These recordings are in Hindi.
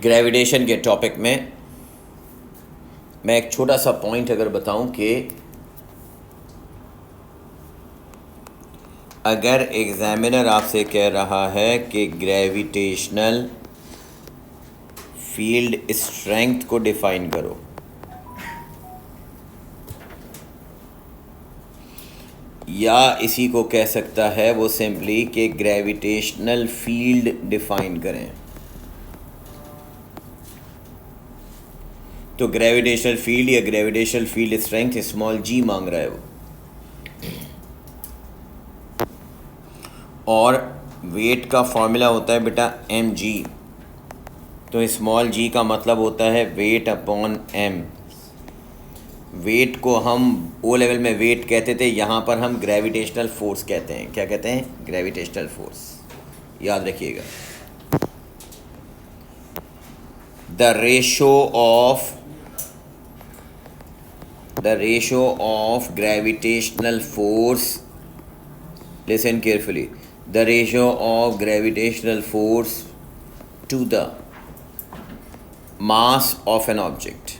ग्रेविटेशन के टॉपिक में मैं एक छोटा सा पॉइंट अगर बताऊं कि अगर एग्जामिनर आपसे कह रहा है कि ग्रेविटेशनल फील्ड स्ट्रेंथ को डिफाइन करो, या इसी को कह सकता है वो सिंपली कि ग्रेविटेशनल फील्ड डिफाइन करें, तो ग्रेविटेशनल फील्ड या ग्रेविटेशनल फील्ड स्ट्रेंथ स्मॉल जी मांग रहा है वो। और वेट का फॉर्मूला होता है बेटा एम जी, तो स्मॉल जी का मतलब होता है वेट अपॉन एम। वेट को हम ओ लेवल में वेट कहते थे, यहाँ पर हम ग्रेविटेशनल फोर्स कहते हैं। क्या कहते हैं? ग्रेविटेशनल फोर्स, याद रखिएगा। The ratio of gravitational force, listen carefully, the ratio of gravitational force to the mass of an object.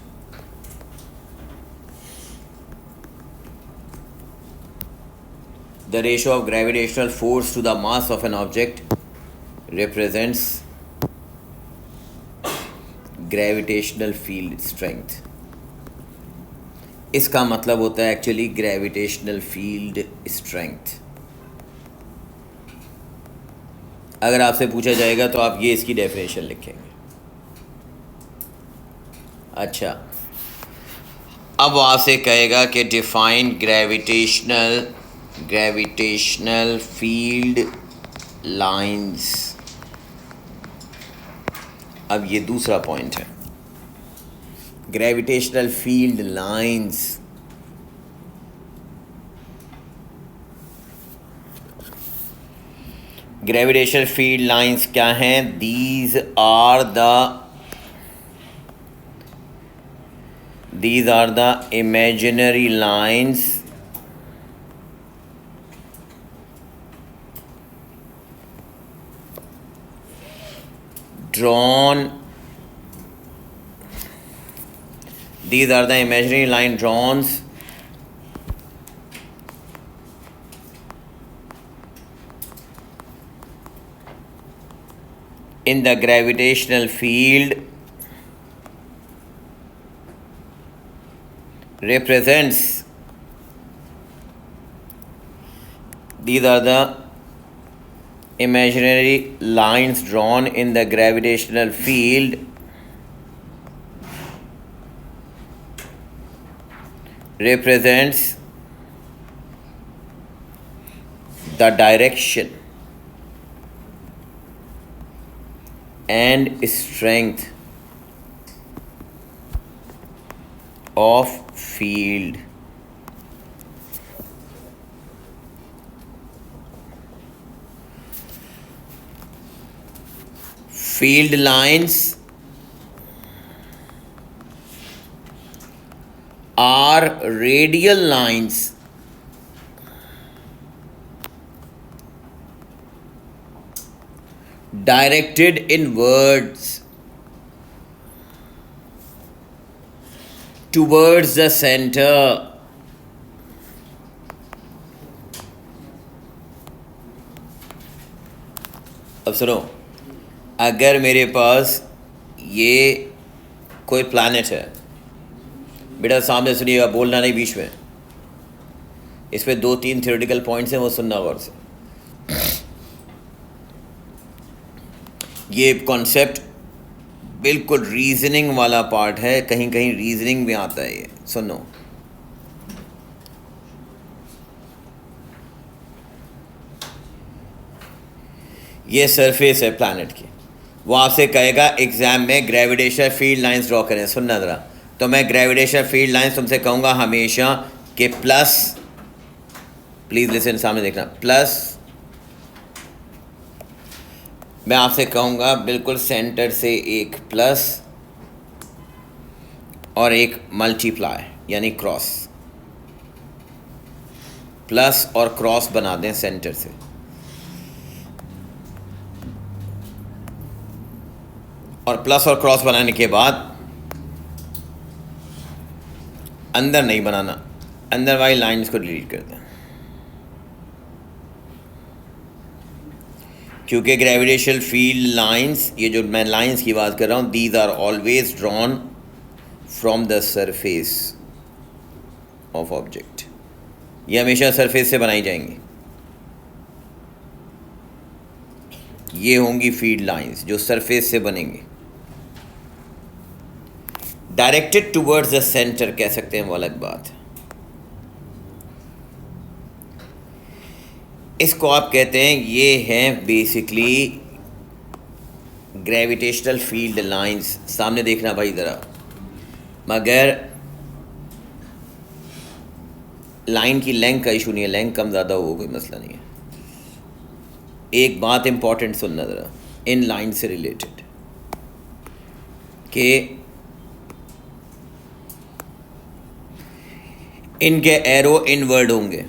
The ratio of gravitational force to the mass of an object represents gravitational field strength. इसका मतलब होता है एक्चुअली ग्रेविटेशनल फील्ड स्ट्रेंथ। अगर आपसे पूछा जाएगा तो आप ये इसकी डेफिनेशन लिखेंगे। अच्छा, अब वो आपसे कहेगा कि डिफाइन ग्रेविटेशनल फील्ड लाइंस। अब ये दूसरा पॉइंट है, gravitational field lines. Gravitational field lines क्या हैं? These are the imaginary lines drawn in the gravitational field represents, these are the imaginary lines drawn in the gravitational field represents the direction and strength of field. Field lines are radial lines directed inwards towards the center. अब सुनो, अगर मेरे पास ये कोई प्लैनेट है, बेटा सामने सुनिएगा, बोलना नहीं बीच में। इस पे 2-3 थ्योरेटिकल पॉइंट्स हैं, वो सुनना गौर से। ये कॉन्सेप्ट बिल्कुल रीजनिंग वाला पार्ट है, कहीं कहीं रीजनिंग में आता है ये, सुनो। ये सरफेस है प्लैनेट की, वो आपसे कहेगा एग्जाम में ग्रेविटेशनल फील्ड लाइंस ड्रॉ करें। सुनना ज़रा, तो मैं ग्रेविटेशनल फील्ड लाइंस तुमसे कहूँगा हमेशा कि प्लस, प्लीज़ लिसन, सामने देखना, प्लस मैं आपसे कहूँगा बिल्कुल सेंटर से एक प्लस और एक मल्टीप्लाई यानी क्रॉस, प्लस और क्रॉस बना दें सेंटर से। और प्लस और क्रॉस बनाने के बाद अंदर नहीं बनाना, अंदर वाली लाइंस को डिलीट कर दें, क्योंकि ग्रेविटेशनल फील्ड लाइंस, ये जो मैं लाइंस की बात कर रहा हूँ, these are always drawn from the surface of object. ये हमेशा सरफेस से बनाई जाएंगी। ये होंगी फील्ड लाइंस जो सरफेस से बनेंगी। डायरेक्टेड टुवर्ड्स द सेंटर कह सकते हैं, वो अलग बात है। इसको आप कहते हैं, ये हैं बेसिकली ग्रेविटेशनल फील्ड लाइंस। सामने देखना भाई ज़रा, मगर लाइन की लेंथ का इशू नहीं है, लेंथ कम ज़्यादा हो कोई मसला नहीं है। एक बात इंपॉर्टेंट सुनना ज़रा इन लाइन से रिलेटेड, कि इनके एरो इनवर्ड होंगे।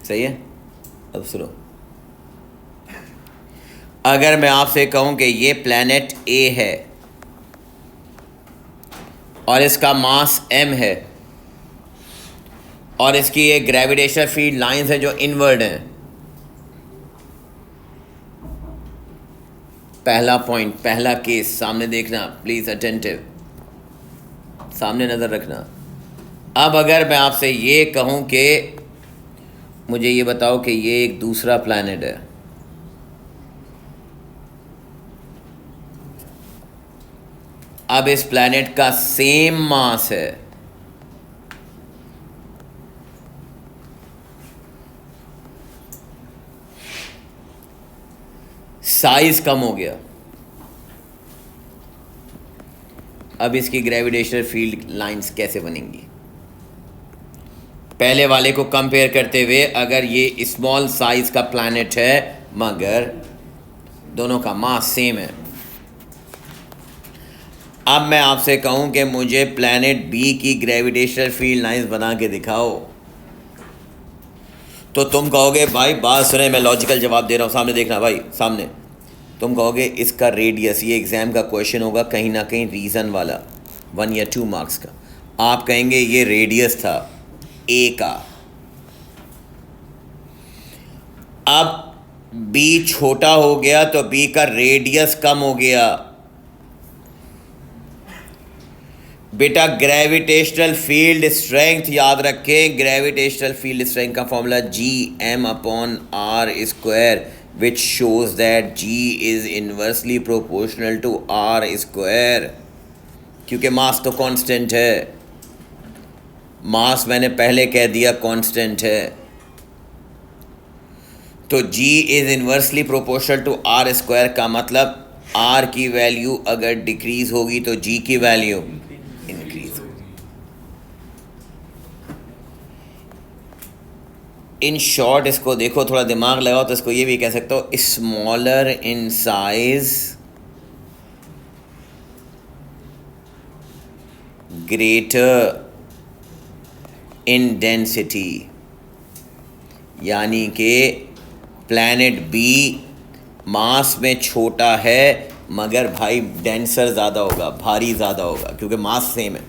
सही है? अब सुनो, अगर मैं आपसे कहूं कि ये प्लैनेट ए है और इसका मास m है और इसकी ये ग्रेविटेशनल फील्ड लाइंस है जो इनवर्ड हैं। पहला पॉइंट, पहला केस, सामने देखना प्लीज, अटेंटिव, सामने नज़र रखना। अब अगर मैं आपसे ये कहूं कि मुझे ये बताओ कि ये एक दूसरा प्लैनेट है, अब इस प्लैनेट का सेम मास है, साइज कम हो गया, अब इसकी ग्रेविटेशनल फील्ड लाइंस कैसे बनेंगी? पहले वाले को कंपेयर करते हुए, अगर ये स्मॉल साइज का प्लैनेट है मगर दोनों का मास सेम है, अब मैं आपसे कहूं कि मुझे प्लैनेट बी की ग्रेविटेशनल फील्ड लाइंस बना के दिखाओ, तो तुम कहोगे, भाई बात सुने, मैं लॉजिकल जवाब दे रहा हूं, सामने देखना भाई, सामने। तुम कहोगे इसका रेडियस, ये एग्ज़ाम का क्वेश्चन होगा कहीं ना कहीं रीज़न वाला, 1 या 2 मार्क्स का। आप कहेंगे ये रेडियस था ए का, अब बी छोटा हो गया तो बी का रेडियस कम हो गया। बेटा ग्रेविटेशनल फील्ड स्ट्रेंथ याद रखें, ग्रेविटेशनल फील्ड स्ट्रेंथ का formula Gm/r², which shows that G is inversely proportional to r², क्योंकि मास तो कांस्टेंट है, मास मैंने पहले कह दिया कांस्टेंट है, तो G is inversely proportional to r² का मतलब r की वैल्यू अगर डिक्रीज होगी तो G की वैल्यू इंक्रीज होगी। इन शॉर्ट इसको देखो, थोड़ा दिमाग लगाओ तो इसको ये भी कह सकते हो, smaller in size greater in density, यानी कि प्लैनेट बी मास में छोटा है मगर भाई डेंसर ज़्यादा होगा, भारी ज़्यादा होगा, क्योंकि मास सेम है।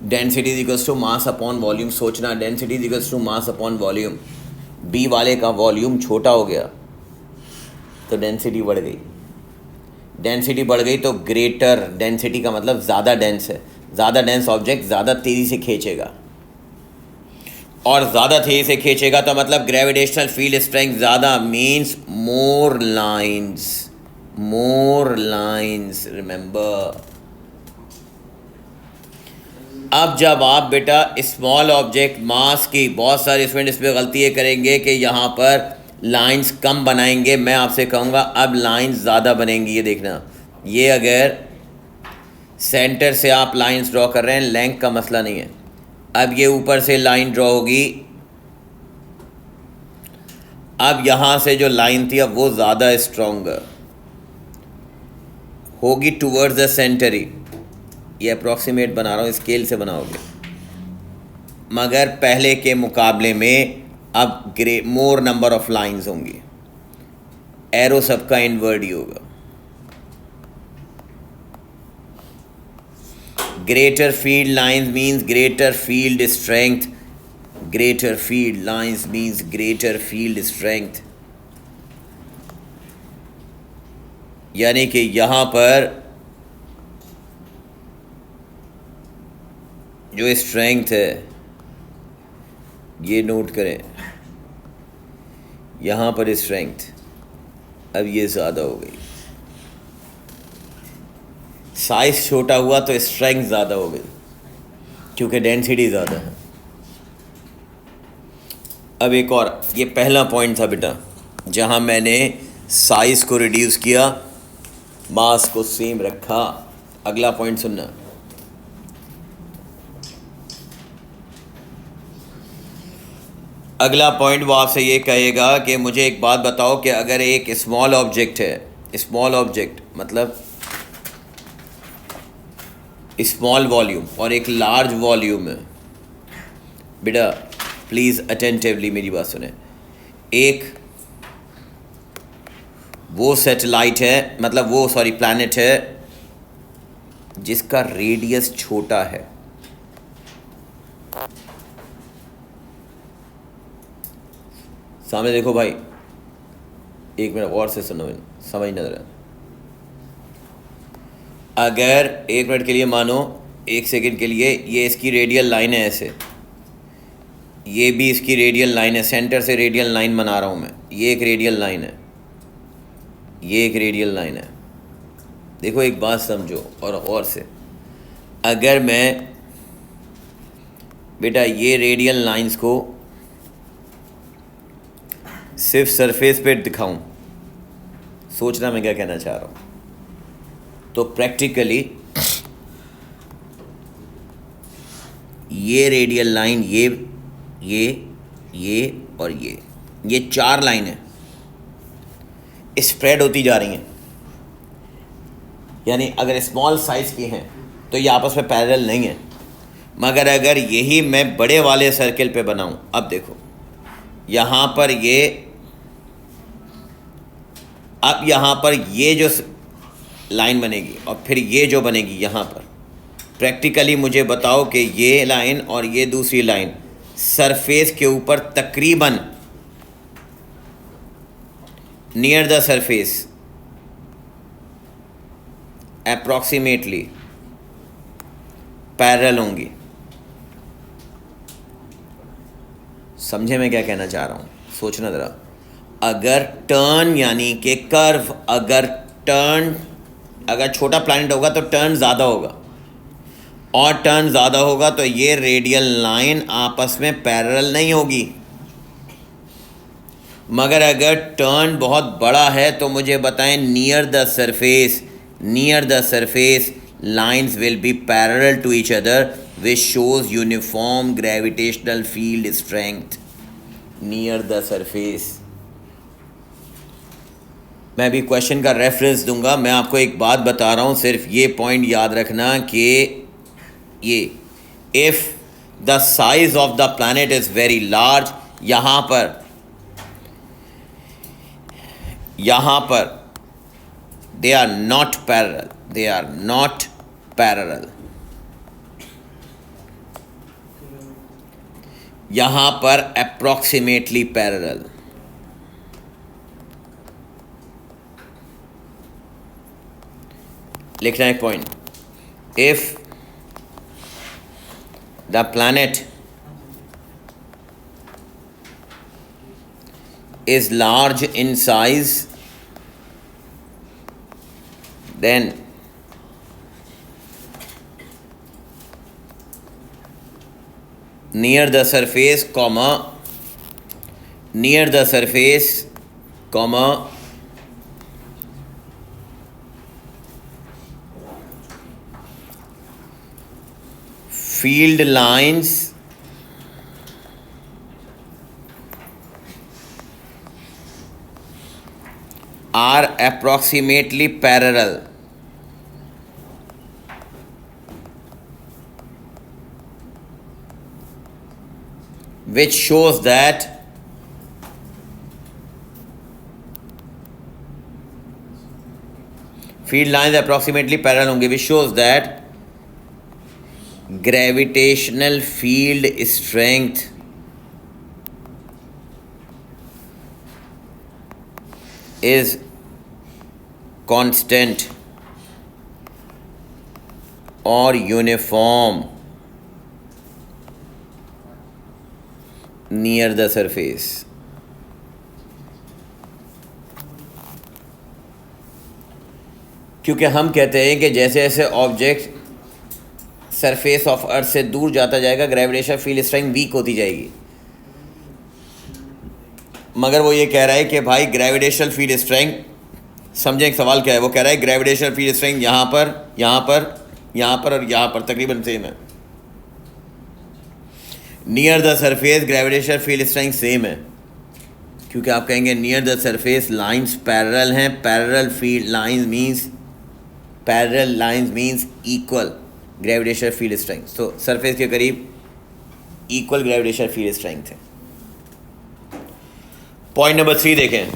Density is equals to mass upon volume. सोचना, density is equals to mass upon volume. B वाले का वॉल्यूम छोटा हो गया तो डेंसिटी बढ़ गई, डेंसिटी बढ़ गई तो ग्रेटर डेंसिटी का मतलब ज़्यादा डेंस है, ज़्यादा डेंस ऑब्जेक्ट ज़्यादा तेज़ी से खींचेगा, और ज़्यादा तेज़ी से खींचेगा तो मतलब ग्रेविटेशनल फील्ड स्ट्रेंथ ज़्यादा, मीन्स मोर लाइंस, रिमेंबर। अब जब आप बेटा स्मॉल ऑब्जेक्ट मास की, बहुत सारे स्टूडेंट इस पर गलती ये करेंगे कि यहाँ पर लाइंस कम बनाएंगे, मैं आपसे कहूँगा अब लाइंस ज़्यादा बनेंगी। ये देखना, ये अगर सेंटर से आप लाइंस ड्रॉ कर रहे हैं, लेंथ का मसला नहीं है, अब ये ऊपर से लाइन ड्रॉ होगी, अब यहाँ से जो लाइन थी अब वो ज़्यादा स्ट्रॉन्गर होगी टूवर्ड्स द सेंटर ही। ये अप्रॉक्सीमेट बना रहा हूँ, स्केल से बनाओगे, मगर पहले के मुकाबले में अब मोर नंबर ऑफ लाइंस होंगी। एरो सबका इनवर्ड ही होगा। Greater field lines means greater field strength, greater field lines means greater field strength, यानी कि यहां पर जो स्ट्रेंथ है, ये नोट करें, यहां पर स्ट्रेंथ अब ये ज़्यादा हो गई, साइज छोटा हुआ तो स्ट्रेंथ ज़्यादा हो गई क्योंकि डेंसिटी ज़्यादा है। अब एक और, ये पहला पॉइंट था बेटा जहां मैंने साइज को रिड्यूस किया, मास को सेम रखा। अगला पॉइंट सुनना, अगला पॉइंट वो आपसे ये कहेगा कि मुझे एक बात बताओ कि अगर एक स्मॉल ऑब्जेक्ट है, स्मॉल ऑब्जेक्ट मतलब स्मॉल वॉल्यूम और एक लार्ज वॉल्यूम है, बेटा प्लीज़ अटेंटिवली मेरी बात सुने, एक वो सैटेलाइट है, मतलब वो सॉरी प्लैनेट है जिसका रेडियस छोटा है, सामने देखो भाई, एक मिनट और से सुनो, समझ नहीं रहा। अगर एक मिनट के लिए मानो, एक सेकंड के लिए, ये इसकी रेडियल लाइन है ऐसे, ये भी इसकी रेडियल लाइन है, सेंटर से रेडियल लाइन बना रहा हूँ मैं, ये एक रेडियल लाइन है, ये एक रेडियल लाइन है। देखो एक बात समझो और से, अगर मैं बेटा ये रेडियल लाइंस को सिर्फ सरफेस पे दिखाऊं, सोचना मैं क्या कहना चाह रहा हूं, तो प्रैक्टिकली ये रेडियल लाइन, ये और ये चार लाइनें स्प्रेड होती जा रही हैं, यानी अगर स्मॉल साइज की हैं तो ये आपस में पैरेलल नहीं है। मगर अगर यही मैं बड़े वाले सर्किल पे बनाऊं, अब देखो यहाँ पर ये, अब यहाँ पर ये जो लाइन बनेगी और फिर ये जो बनेगी यहाँ पर, प्रैक्टिकली मुझे बताओ कि ये लाइन और ये दूसरी लाइन सरफेस के ऊपर तकरीबन near the surface approximately parallel होंगी। समझे मैं क्या कहना चाह रहा हूँ? सोचना ज़रा। अगर टर्न यानी कि कर्व, अगर छोटा प्लैनेट होगा तो टर्न ज़्यादा होगा, और टर्न ज़्यादा होगा तो ये रेडियल लाइन आपस में पैरेलल नहीं होगी। मगर अगर टर्न बहुत बड़ा है तो मुझे बताएं, near the surface lines will be parallel to each other, which shows uniform gravitational field strength near the surface। मैं भी क्वेश्चन का रेफरेंस दूंगा, मैं आपको एक बात बता रहा हूँ, सिर्फ ये पॉइंट याद रखना कि ये if the size of the planet is very large, यहाँ पर they are not parallel, यहाँ पर approximately parallel। लिखना एक point, if the planet is large in size, then near the surface, field lines are approximately parallel, which shows that field lines approximately parallel होंगे, which shows that gravitational field strength is constant or uniform near the surface. क्योंकि हम कहते हैं कि जैसे जैसे ऑब्जेक्ट सरफेस ऑफ अर्थ से दूर जाता जाएगा ग्रेविटेशन फील्ड स्ट्रेंथ वीक होती जाएगी। मगर वो ये कह रहा है कि भाई ग्रेविटेशनल फील्ड स्ट्रेंथ, समझें एक सवाल क्या है, वो कह रहा है ग्रेविटेशनल फील्ड स्ट्रेंथ यहाँ पर, यहाँ पर, यहाँ पर और यहाँ पर तकरीबन सेम है। Near the surface gravitational field strength same है, क्योंकि आप कहेंगे near the surface lines parallel हैं, parallel field lines means, parallel lines means equal gravitational field strength. तो सरफेस के करीब इक्वल ग्रेविटेशनल फील्ड स्ट्रेंथ है। पॉइंट नंबर 3 देखें।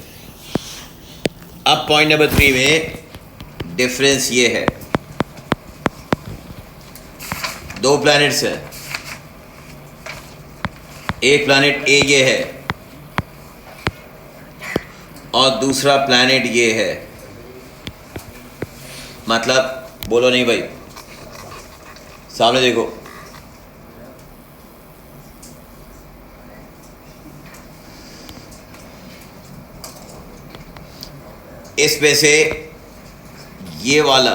अब पॉइंट नंबर 3 में डिफरेंस ये है, दो प्लैनेट्स हैं, एक प्लैनेट ए ये है और दूसरा प्लैनेट ये है। मतलब बोलो नहीं भाई, सामने देखो, इसमें से ये वाला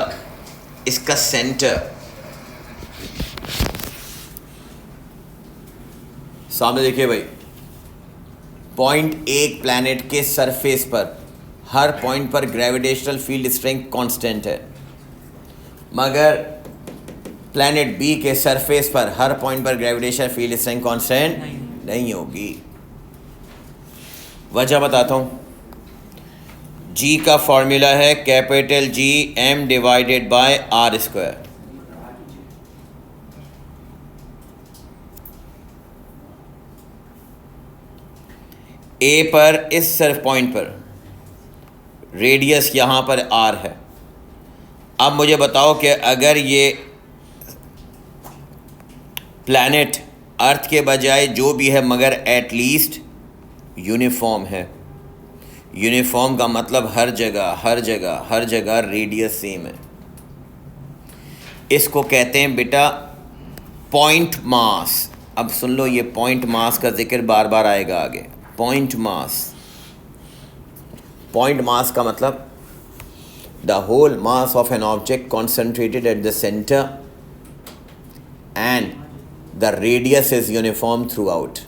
इसका सेंटर सामने देखिए भाई, पॉइंट एक प्लैनेट के सरफेस पर हर पॉइंट पर ग्रेविटेशनल फील्ड स्ट्रेंथ कांस्टेंट है, मगर प्लैनेट बी के सरफेस पर हर पॉइंट पर ग्रेविटेशनल फील्ड स्ट्रेंथ कांस्टेंट नहीं होगी। वजह बताता हूँ। जी का फॉर्मूला है capital G M divided by R square. A पर इस सर्फ पॉइंट पर रेडियस यहाँ पर आर है। अब मुझे बताओ कि अगर ये प्लैनेट अर्थ के बजाय जो भी है मगर एटलीस्ट यूनिफॉर्म है। यूनिफॉर्म का मतलब हर जगह रेडियस सेम है। इसको कहते हैं बेटा पॉइंट मास। अब सुन लो, ये पॉइंट मास का जिक्र बार बार आएगा आगे। पॉइंट मास का मतलब the whole mass of an object concentrated at the centre and the radius is uniform throughout.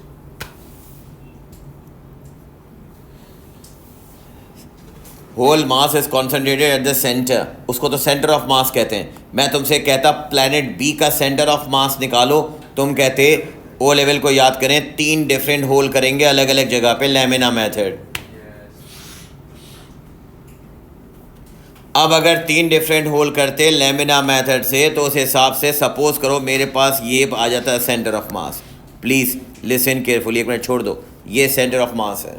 Whole mass is concentrated at the centre, उसको तो सेंटर ऑफ मास कहते हैं। मैं तुमसे कहता प्लैनेट बी का सेंटर ऑफ मास निकालो, तुम कहते ओ लेवल को याद करें, 3 डिफरेंट होल करेंगे अलग अलग जगह पे, लैमिना मेथड। अब अगर 3 डिफरेंट होल करते लैमिना मेथड से, तो उस हिसाब से सपोज करो मेरे पास ये आ जाता है centre of mass. Please listen carefully, एक मिनट छोड़ दो, ये सेंटर ऑफ मास है।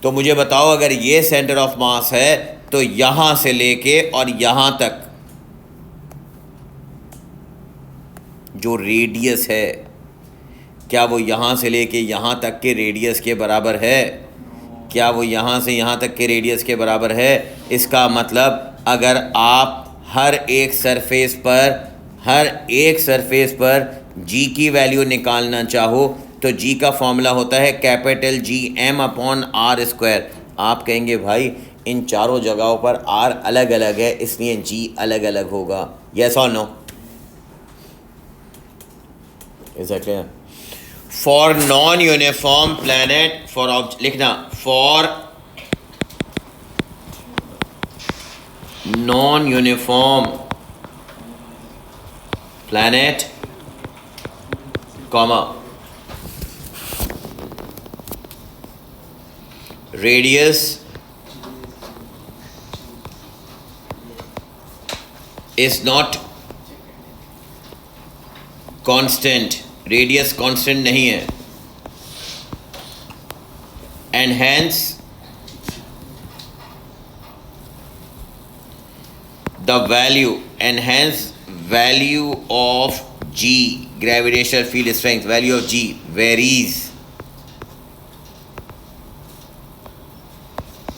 तो मुझे बताओ अगर ये सेंटर ऑफ मास है तो यहाँ से लेके और यहाँ तक जो रेडियस है, क्या वो यहाँ से लेके यहाँ तक के रेडियस के बराबर है? क्या वो यहाँ से यहाँ तक के रेडियस के बराबर है? इसका मतलब अगर आप हर एक सरफेस पर जी की वैल्यू निकालना चाहो तो जी का फॉर्मूला होता है capital G M upon R square. आप कहेंगे भाई इन चारों जगहों पर आर अलग अलग है इसलिए जी अलग अलग होगा। यस और no? Is that clear? For non uniform planet, for लिखना, for non uniform planet comma radius is not constant, radius constant नहीं है, and hence the value enhance value of G gravitational field strength, value of G varies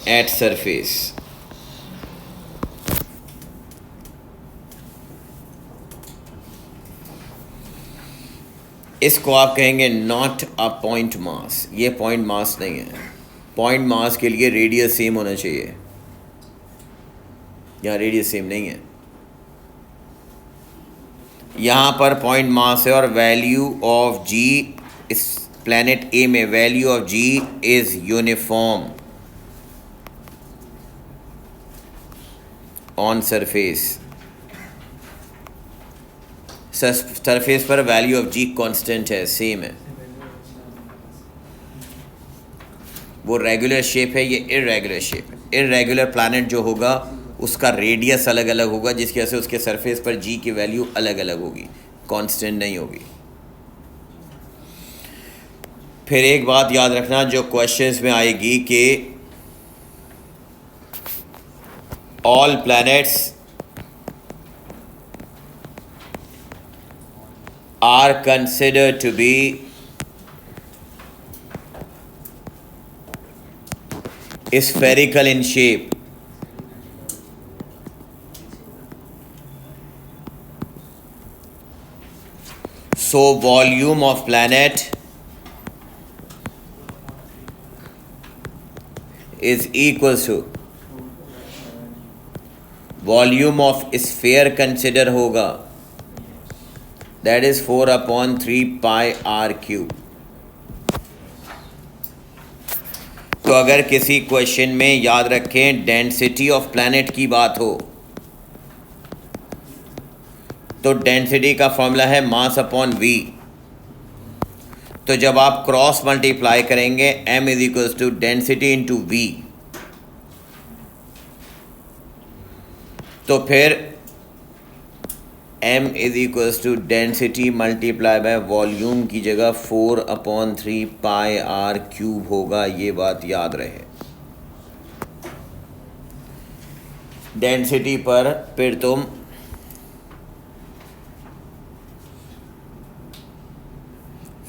at surface. इसको आप कहेंगे नॉट अ पॉइंट मास। ये पॉइंट मास नहीं है। पॉइंट मास के लिए रेडियस सेम होना चाहिए, यहाँ रेडियस सेम नहीं है। यहाँ पर पॉइंट मास है और वैल्यू ऑफ जी, इस प्लैनेट ए में value of G is uniform on surface. Surface पर वैल्यू ऑफ जी कांस्टेंट है, सेम है। वो रेगुलर शेप है, ये इरेगुलर शेप है। इरेगुलर प्लैनेट जो होगा उसका रेडियस अलग अलग होगा, जिसकी वजह से उसके सरफेस पर जी की वैल्यू अलग अलग होगी, कांस्टेंट नहीं होगी। फिर एक बात याद रखना जो क्वेश्चंस में आएगी कि all planets are considered to be spherical in shape. So volume of planet is equal to volume of sphere consider होगा, that is 4/3 pi r cube। तो अगर किसी क्वेश्चन में याद रखें डेंसिटी ऑफ प्लैनेट की बात हो तो डेंसिटी का फॉर्मूला है मास अपॉन वी। तो जब आप क्रॉस मल्टीप्लाई करेंगे m is equal to density into V, तो फिर m is equals to density multiply by volume की जगह 4/3 पाई आर क्यूब होगा। ये बात याद रहे। डेंसिटी पर फिर तुम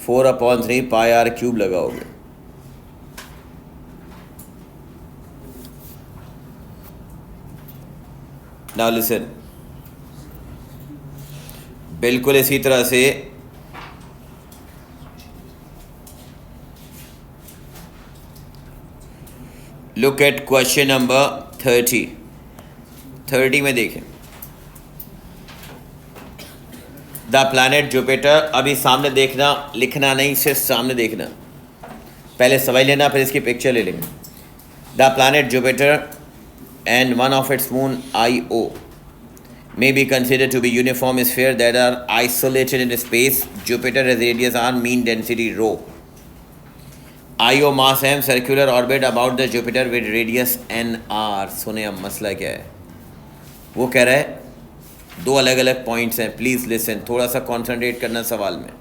four upon three pi R cube लगाओगे। नाउ लिसन, बिल्कुल इसी तरह से लुक एट क्वेश्चन नंबर 30 में देखें। द प्लैनेट जुपिटर, अभी सामने देखना, लिखना नहीं, सिर्फ सामने देखना। पहले सवाल लेना फिर इसकी पिक्चर ले लेंगे। The planet Jupiter and one of its moon Io may be considered to be uniform sphere that are isolated in space. Jupiter has radius r, mean density rho. Io mass m, circular orbit about the Jupiter with radius nr। सुने अब मसला क्या है। वो कह रहा है दो अलग अलग पॉइंट्स हैं, प्लीज लिसन, थोड़ा सा कॉन्सेंट्रेट करना सवाल में।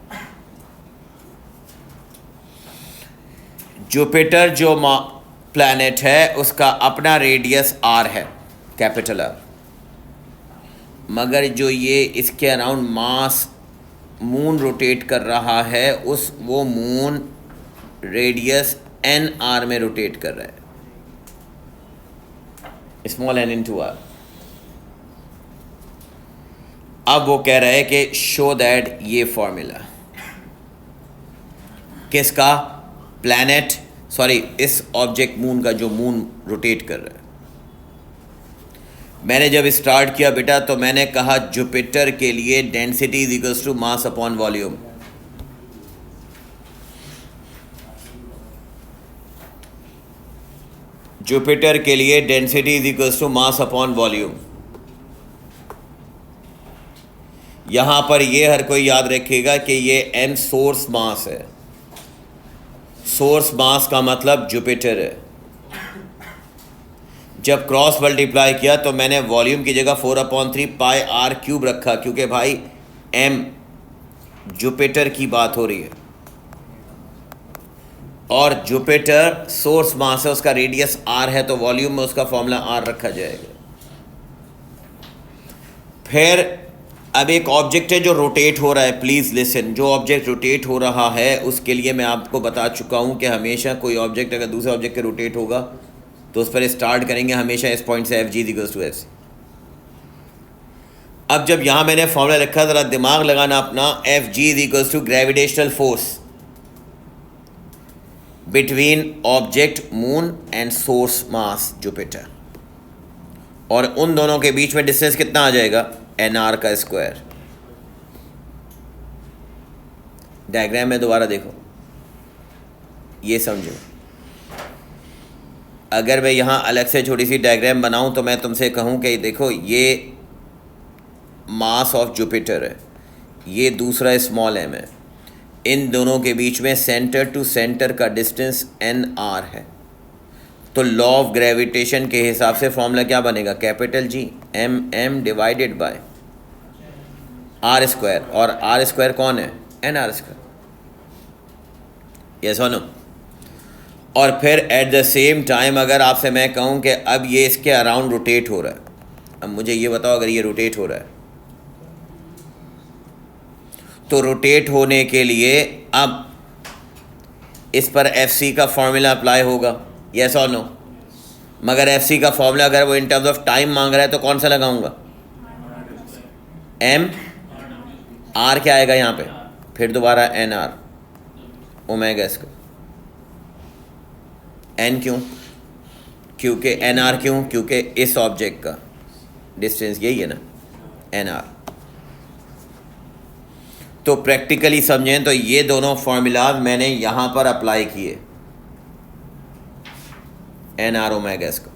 जुपिटर जो प्लैनेट है उसका अपना रेडियस r है, कैपिटल R, मगर जो ये इसके अराउंड मास मून रोटेट कर रहा है वो मून रेडियस nr में रोटेट कर रहा है, स्मॉल n इंटू r। अब वो कह रहा है कि शो दैट ये फॉर्मूला किसका, प्लैनेट, सॉरी इस ऑब्जेक्ट मून का जो मून रोटेट कर रहा है। मैंने जब स्टार्ट किया बेटा तो मैंने कहा जुपिटर के लिए density is equals to mass upon volume. Jupiter के लिए density is equals to mass upon volume. यहां पर ये हर कोई याद रखेगा कि ये m सोर्स मास है। सोर्स मास का मतलब जुपिटर है। जब क्रॉस मल्टीप्लाई किया तो मैंने वॉल्यूम की जगह 4/3 पाई आर क्यूब रखा, क्योंकि भाई m जुपिटर की बात हो रही है और जुपिटर सोर्स मास है, उसका रेडियस r है, तो वॉल्यूम में उसका फॉर्मूला r रखा जाएगा। फिर अब एक ऑब्जेक्ट है जो रोटेट हो रहा है, प्लीज़ लिसन। जो ऑब्जेक्ट रोटेट हो रहा है उसके लिए मैं आपको बता चुका हूँ कि हमेशा कोई ऑब्जेक्ट अगर दूसरे ऑब्जेक्ट के रोटेट होगा तो उस पर स्टार्ट करेंगे हमेशा इस पॉइंट से, F G equals to F C. अब जब यहाँ मैंने फॉर्मूला रखा, ज़रा दिमाग लगाना अपना, F G equals to gravitational force between object moon and source mass Jupiter, और उन दोनों के बीच में डिस्टेंस कितना आ जाएगा, एन आर का स्क्वायर। डायग्राम में दोबारा देखो, ये समझो। अगर मैं यहाँ अलग से छोटी सी डायग्राम बनाऊँ तो मैं तुमसे कहूँ कि देखो ये मास ऑफ जुपिटर है, ये दूसरा स्मॉल एम है, इन दोनों के बीच में सेंटर टू सेंटर का डिस्टेंस एन आर है। तो लॉ ऑफ ग्रेविटेशन के हिसाब से फॉर्मूला क्या बनेगा, capital G M M divided by R square, और आर स्क्वायर कौन है, एन आर स्क्वायर। यस और नो। और फिर एट द सेम टाइम अगर आपसे मैं कहूँ कि अब ये इसके अराउंड रोटेट हो रहा है, अब मुझे ये बताओ अगर ये रोटेट हो रहा है तो रोटेट होने के लिए अब इस पर एफ सी का फॉर्मूला अप्लाई होगा, यस और नो। मगर एफ सी का फॉर्मूला अगर वो इन टर्म्स ऑफ टाइम मांग रहा है तो कौन सा लगाऊंगा, एम आर क्या आएगा यहाँ पे, फिर दोबारा n R omega square. N क्यों, क्योंकि एन आर क्यों, क्योंकि इस ऑब्जेक्ट का डिस्टेंस यही है ना, एन आर। तो प्रैक्टिकली समझें तो ये दोनों फॉर्मूलाज मैंने यहाँ पर अप्लाई किए, एन आर ओमेगा स्क्वायर।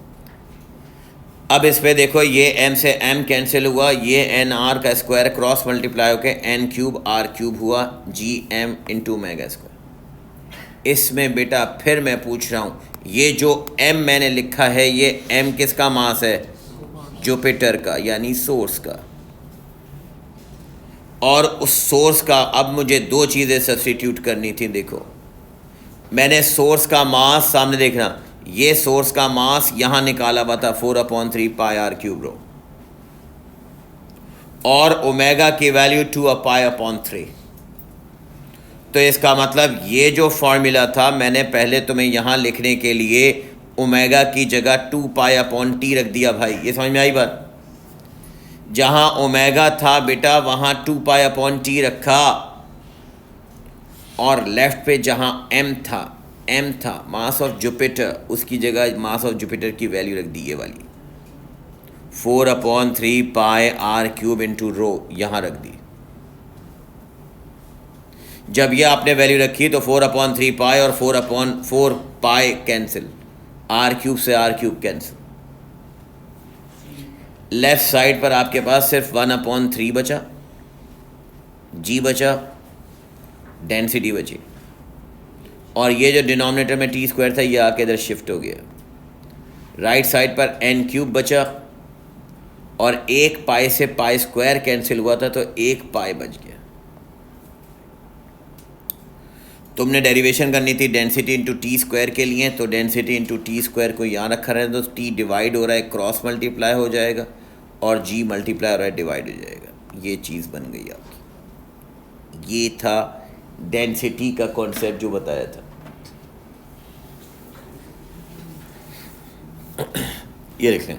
अब इस पे देखो, ये m से m कैंसिल हुआ, ये एन आर का स्क्वायर क्रॉस मल्टीप्लाई होकर एन क्यूब आर क्यूब हुआ, G M into omega square. इसमें बेटा फिर मैं पूछ रहा हूँ, ये जो m मैंने लिखा है ये m किसका मास है, जुपिटर का, यानी सोर्स का। और उस सोर्स का अब मुझे दो चीज़ें सब्स्टिट्यूट करनी थी। देखो मैंने सोर्स का मास, सामने देखना, ये सोर्स का मास यहाँ निकाला हुआ था 4/3 पाई आर क्यूब रो, और ओमेगा की वैल्यू 2π/3। तो इसका मतलब ये जो फॉर्मूला था मैंने पहले तुम्हें यहाँ लिखने के लिए ओमेगा की जगह 2π/t रख दिया भाई। ये समझ में आई बात, जहाँ ओमेगा था बेटा वहाँ 2π/t रखा, और लेफ्ट पे जहाँ m था मास ऑफ जुपिटर, उसकी जगह मास ऑफ जुपिटर की वैल्यू रख दी ये वाली 4/3 पाई आर क्यूब इंटू रो, यहाँ रख दी। जब ये आपने वैल्यू रखी तो 4/3 पाई और 4/4 पाई कैंसिल, आर क्यूब से R cube cancel. Left side पर आपके पास सिर्फ 1/3 बचा, जी बचा, डेंसिटी बची, और ये जो डिनोमिनेटर में टी स्क्वायर था ये आके इधर शिफ्ट हो गया। राइट साइड पर एन क्यूब बचा, और 1 पाई से पाई स्क्वायर कैंसिल हुआ था तो 1 पाई बच गया। तुमने डेरिवेशन करनी थी डेंसिटी इंटू टी स्क्वायर के लिए, तो डेंसिटी इंटू टी स्क्वायर को यहाँ रखा रहे तो टी डिवाइड हो रहा है, क्रॉस मल्टीप्लाई हो जाएगा, और जी मल्टीप्लाई हो रहा है, डिवाइड हो जाएगा। ये चीज़ बन गई आपकी। ये था डेंसिटी का कॉन्सेप्ट जो बताया था। ये लिख लें।